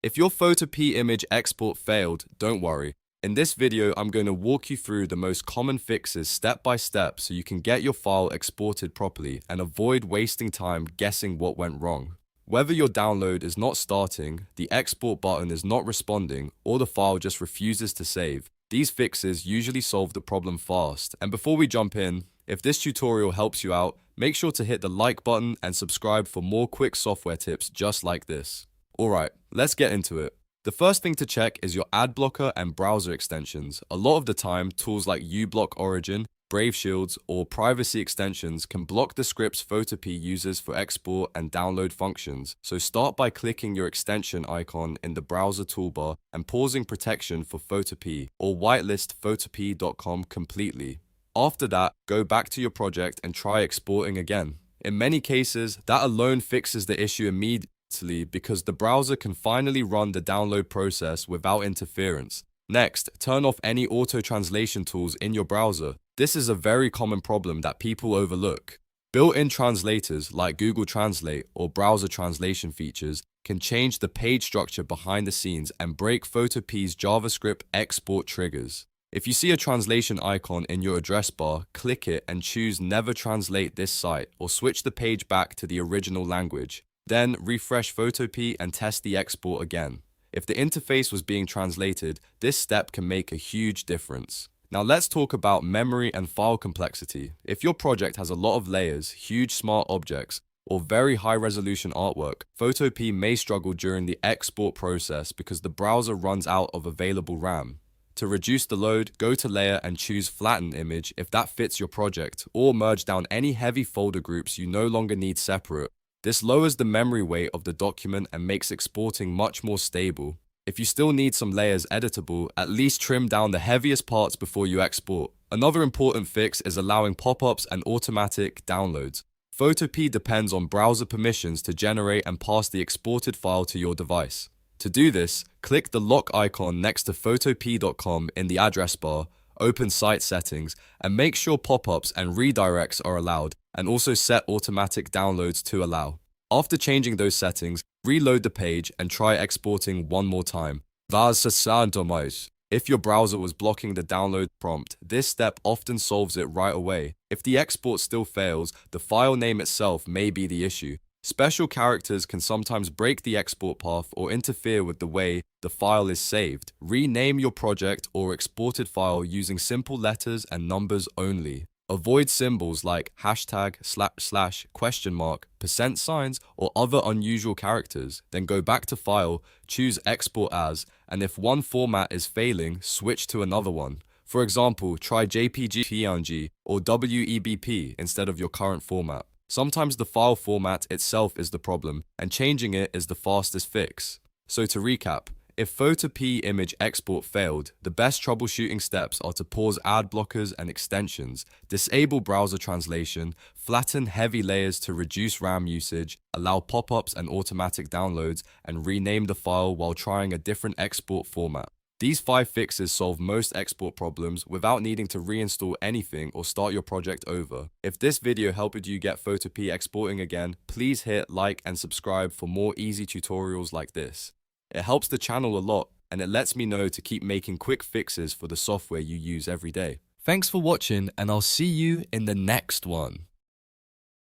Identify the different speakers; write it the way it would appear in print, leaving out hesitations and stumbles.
Speaker 1: If your Photopea image export failed, don't worry. In this video, I'm going to walk you through the most common fixes step by step so you can get your file exported properly and avoid wasting time guessing what went wrong. Whether your download is not starting, the export button is not responding, or the file just refuses to save, these fixes usually solve the problem fast. And before we jump in, if this tutorial helps you out, make sure to hit the like button and subscribe for more quick software tips just like this. Alright, let's get into it. The first thing to check is your ad blocker and browser extensions. A lot of the time, tools like uBlock Origin, Brave Shields, or privacy extensions can block the scripts Photopea uses for export and download functions. So start by clicking your extension icon in the browser toolbar and pausing protection for Photopea or whitelist photopea.com completely. After that, go back to your project and try exporting again. In many cases, that alone fixes the issue immediately because the browser can finally run the download process without interference. Next, turn off any auto-translation tools in your browser. This is a very common problem that people overlook. Built-in translators like Google Translate or browser translation features can change the page structure behind the scenes and break Photopea's JavaScript export triggers. If you see a translation icon in your address bar, click it and choose Never translate this site or switch the page back to the original language. Then refresh Photopea and test the export again. If the interface was being translated, this step can make a huge difference. Now let's talk about memory and file complexity. If your project has a lot of layers, huge smart objects, or very high-resolution artwork, Photopea may struggle during the export process because the browser runs out of available RAM. To reduce the load, go to Layer and choose Flatten Image if that fits your project, or merge down any heavy folder groups you no longer need separate. This lowers the memory weight of the document and makes exporting much more stable. If you still need some layers editable, at least trim down the heaviest parts before you export. Another important fix is allowing pop-ups and automatic downloads. Photopea depends on browser permissions to generate and pass the exported file to your device. To do this, click the lock icon next to photopea.com in the address bar, open Site Settings, and make sure pop-ups and redirects are allowed, and also set automatic downloads to allow. After changing those settings, reload the page and try exporting one more time. If your browser was blocking the download prompt, this step often solves it right away. If the export still fails, the file name itself may be the issue. Special characters can sometimes break the export path or interfere with the way the file is saved. Rename your project or exported file using simple letters and numbers only. Avoid symbols like hashtag, // question mark, %, or other unusual characters. Then go back to File, choose Export As, and if one format is failing, switch to another one. For example, try JPG, PNG, or WEBP instead of your current format. Sometimes the file format itself is the problem, and changing it is the fastest fix. So to recap, if Photopea image export failed, the best troubleshooting steps are to pause ad blockers and extensions, disable browser translation, flatten heavy layers to reduce RAM usage, allow pop-ups and automatic downloads, and rename the file while trying a different export format. These 5 fixes solve most export problems without needing to reinstall anything or start your project over. If this video helped you get Photopea exporting again, please hit like and subscribe for more easy tutorials like this. It helps the channel a lot, and it lets me know to keep making quick fixes for the software you use every day. Thanks for watching, and I'll see you in the next one.